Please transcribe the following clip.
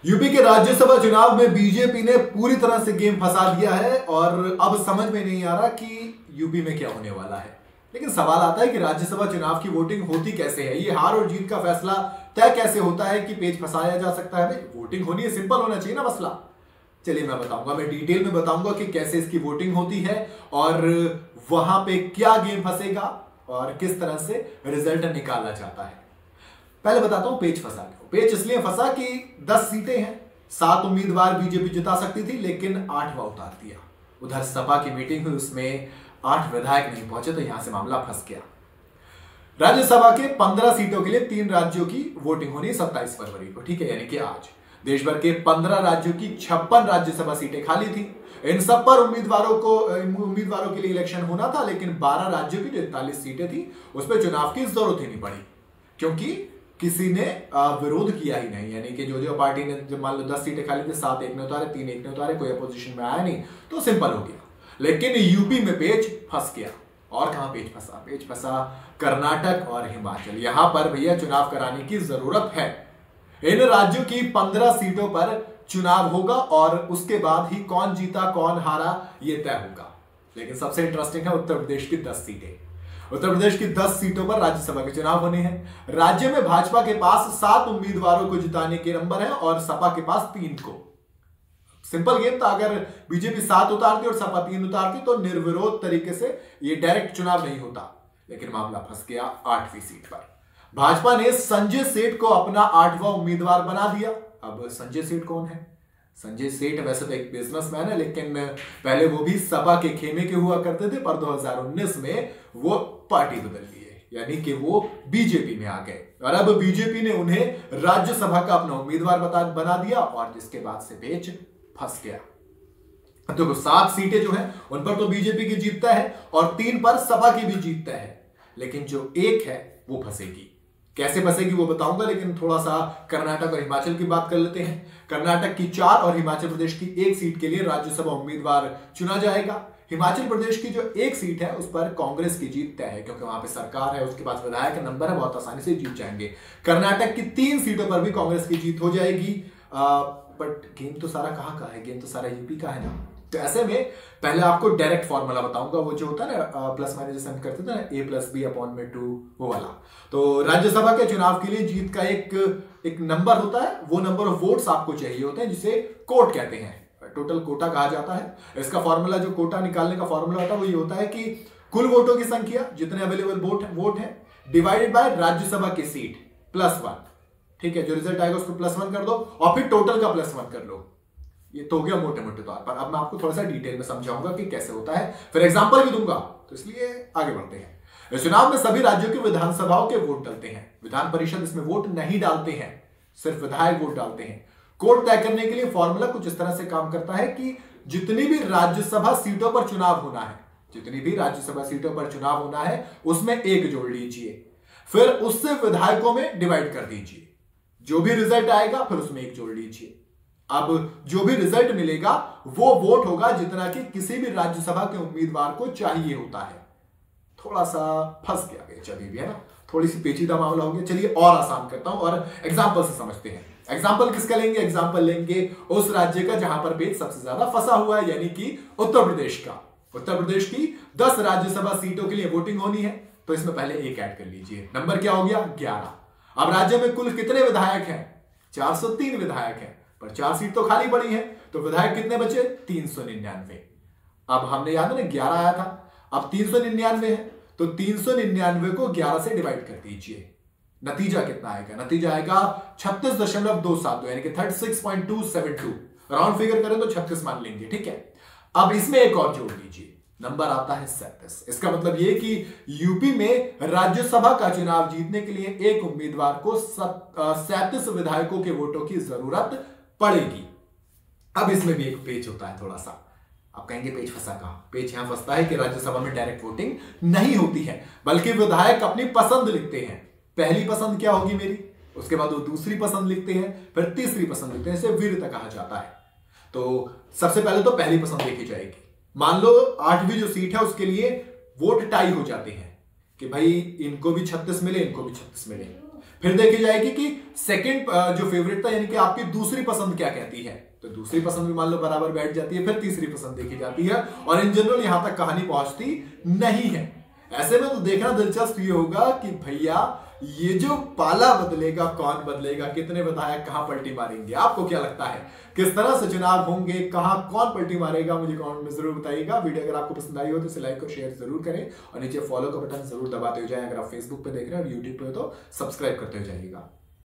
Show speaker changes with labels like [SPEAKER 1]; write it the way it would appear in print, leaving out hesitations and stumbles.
[SPEAKER 1] UP के राज्यसभा चुनाव में बीजेपी ने पूरी तरह से गेम फंसा दिया है और अब समझ में नहीं आ रहा कि यूपी में क्या होने वाला है। लेकिन सवाल आता है कि राज्यसभा चुनाव की वोटिंग होती कैसे है, ये हार और जीत का फैसला तय कैसे होता है कि पेच फंसाया जा सकता है। भाई वोटिंग होनी है, सिंपल होना चाहिए ना मसला। चलिए मैं बताऊंगा, मैं डिटेल में बताऊंगा कि कैसे इसकी वोटिंग होती है और वहां पे क्या गेम फंसेगा और किस तरह से रिजल्ट निकाला जाता है। पहले बताता हूं पेच फंसा क्यों। पेच इसलिए फंसा कि 10 सीटें हैं, 7 उम्मीदवार बीजेपी जिता सकती थी लेकिन 8वां उतार दिया। उधर सपा की मीटिंग हुई, उसमें 8 विधायक नहीं पहुंचे तो यहां से मामला फंस गया। राज्यसभा के 15 सीटों के लिए 3 राज्यों की वोटिंग होनी है 27 फरवरी को, ठीक है, यानी कि आज। देश भर के 15 राज्यों की 56 राज्यसभा सीटें खाली थी। इन सब पर उम्मीदवारों के लिए इलेक्शन होना था, लेकिन 12 राज्यों की जो 41 सीटें थी उस पर चुनाव की जरूरत ही नहीं पड़ी, क्योंकि किसी ने विरोध किया ही नहीं। यानी कि जो पार्टी ने, जब मान लो 10 सीटें खाली थी, 7 एक ने उतारे, 3 एक ने उतारे, कोई अपोजिशन में आया नहीं, तो सिंपल हो गया। लेकिन यूपी में पेच फंस गया। और कहां पेच फंसा? पेच फंसा कर्नाटक और हिमाचल। यहां पर भैया चुनाव कराने की जरूरत है। इन राज्यों की 15 सीटों पर चुनाव होगा और उसके बाद ही कौन जीता कौन हारा यह तय होगा। लेकिन सबसे इंटरेस्टिंग है उत्तर प्रदेश की 10 सीटें। उत्तर प्रदेश की 10 सीटों पर राज्यसभा के चुनाव होने हैं। राज्य में भाजपा के पास 7 उम्मीदवारों को जिताने के नंबर है और सपा के पास 3 को। सिंपल गेम था, अगर बीजेपी 7 उतारती और सपा 3 उतारती तो निर्विरोध तरीके से यह डायरेक्ट चुनाव नहीं होता। लेकिन मामला फंस गया 8वीं सीट पर। भाजपा ने संजय सेठ को अपना 8वां उम्मीदवार बना दिया। अब संजय सेठ कौन है? संजय सेठ वैसे तो एक बिजनेसमैन है, लेकिन पहले वो भी सपा के खेमे के हुआ करते थे, पर 2019 में वो पार्टी बदल लिए, यानी कि वो बीजेपी में आ गए और अब बीजेपी ने उन्हें राज्यसभा का अपना उम्मीदवार बना दिया और जिसके बाद से पेच फंस गया। तो 7 सीटें जो हैं उन पर तो बीजेपी की जीतता है और 3 पर सपा की भी जीतता है, लेकिन जो एक है वो फंसेगी। कैसे फंसेगी वो बताऊंगा, लेकिन थोड़ा सा कर्नाटक और हिमाचल की बात कर लेते हैं। कर्नाटक की 4 और हिमाचल प्रदेश की 1 सीट के लिए राज्यसभा उम्मीदवार चुना जाएगा। हिमाचल प्रदेश की जो 1 सीट है उस पर कांग्रेस की जीत तय है, क्योंकि वहां पे सरकार है, उसके पास विधायक का नंबर है, बहुत आसानी से जीत जाएंगे। कर्नाटक की 3 सीटों पर भी कांग्रेस की जीत हो जाएगी। बट गेम तो सारा कहां का है? गेम तो सारा यूपी का है ना। तो ऐसे में पहले आपको डायरेक्ट फॉर्मूला बताऊंगा, वो जो होता है ना प्लस माइनस जैसे हम करते थे ना, a+b/2, वो वाला। तो राज्यसभा के चुनाव के लिए जीत का एक नंबर होता है, वो नंबर ऑफ वोट्स आपको चाहिए होते हैं, जिसे कोट कहते हैं, टोटल कोटा कहा जाता है। इसका फॉर्मूला, जो कोटा निकालने का फॉर्मूला होता है, वो ये होता है कि कुल वोटों की संख्या, जितने अवेलेबल वोट है, डिवाइडेड बाय राज्यसभा की सीट +1, ठीक है। जो रिजल्ट आएगा उसको +1 कर दो और फिर टोटल का +1 कर लो। ये तो हो गया मोटे मोटे तौर पर। अब मैं आपको थोड़ा सा डिटेल में समझाऊंगा कि कैसे होता है, फिर एग्जांपल भी दूंगा, तो इसलिए आगे बढ़ते हैं। इस चुनाव में सभी राज्यों की विधानसभाओं के वोट डलते हैं। विधान परिषद इसमें वोट नहीं डालते हैं, सिर्फ विधायक वोट डालते हैं। कोड तय करने के लिए फॉर्मूला कुछ इस तरह से काम करता है कि जितनी भी राज्यसभा सीटों पर चुनाव होना है, जितनी भी राज्यसभा सीटों पर चुनाव होना है, उसमें 1 जोड़ लीजिए, फिर उससे विधायकों में डिवाइड कर दीजिए। जो भी रिजल्ट आएगा फिर उसमें 1 जोड़ लीजिए। अब जो भी रिजल्ट मिलेगा वो वोट होगा जितना कि किसी भी राज्यसभा के उम्मीदवार को चाहिए होता है। थोड़ा सा फंस गया बेच अभी भी, है ना, थोड़ी सी पेचीदा मामला हो गया। चलिए और आसान करता हूं और एग्जाम्पल से समझते हैं। एग्जाम्पल किसका लेंगे? एग्जाम्पल लेंगे उस राज्य का जहां पर पेच सबसे ज्यादा फंसा हुआ है, यानी कि उत्तर प्रदेश का। उत्तर प्रदेश की 10 राज्यसभा सीटों के लिए वोटिंग होनी है, तो इसमें पहले 1 ऐड कर लीजिए। नंबर क्या हो गया? 11। अब राज्य में कुल कितने विधायक हैं? 403 विधायक हैं, पर 4 सीट तो खाली पड़ी है, तो विधायक कितने बचे? 399। अब हमने याद है ना 11 आया था, अब 399 है, तो 399 को 11 से डिवाइड कर दीजिए। नतीजा कितना आएगा? नतीजा आएगा 36.272, यानी कि 36.272। राउंड फिगर करें तो 36 मान लेंगे, ठीक है। अब इसमें एक और जोड़ लीजिए, नंबर आता है 37। इसका मतलब यह कि यूपी में राज्यसभा का चुनाव जीतने के लिए एक उम्मीदवार को 37 विधायकों के वोटों की जरूरत पड़ेगी। अब इसमें भी एक पेच होता है थोड़ा सा। आप कहेंगे पेच फंसा कहां? पेच यहां फंसता है कि राज्यसभा में डायरेक्ट वोटिंग नहीं होती है, बल्कि विधायक अपनी पसंद लिखते हैं। पहली पसंद क्या होगी मेरी, उसके बाद वो दूसरी पसंद लिखते हैं, फिर तीसरी पसंद लिखते हैं। इसे वीरता कहा जाता है। तो सबसे पहले तो पहली पसंद लिखी जाएगी। मान लो 8वीं जो सीट है उसके लिए वोट टाई हो जाते हैं कि भाई इनको भी 36 मिले, इनको भी 36 मिले। फिर देखी जाएगी कि सेकंड जो फेवरेट था यानी कि आपकी दूसरी पसंद क्या कहती है, तो दूसरी पसंद भी मान लो बराबर बैठ जाती है, फिर तीसरी पसंद देखी जाती है और इन जनरल यहां तक कहानी पहुंचती नहीं है। ऐसे में तो देखना दिलचस्प ये होगा कि भैया ये जो पाला बदलेगा, कौन बदलेगा, कितने विधायक कहां पलटी मारेंगे। आपको क्या लगता है किस तरह से चुनाव होंगे, कहां कौन पलटी मारेगा, मुझे कमेंट में जरूर बताइएगा। वीडियो अगर आपको पसंद आई हो तो इसे लाइक और शेयर जरूर करें और नीचे फॉलो का बटन जरूर दबाते हो जाए। अगर आप फेसबुक पे देख रहे हैं और यूट्यूब पे हो तो सब्सक्राइब करते हो जाइएगा।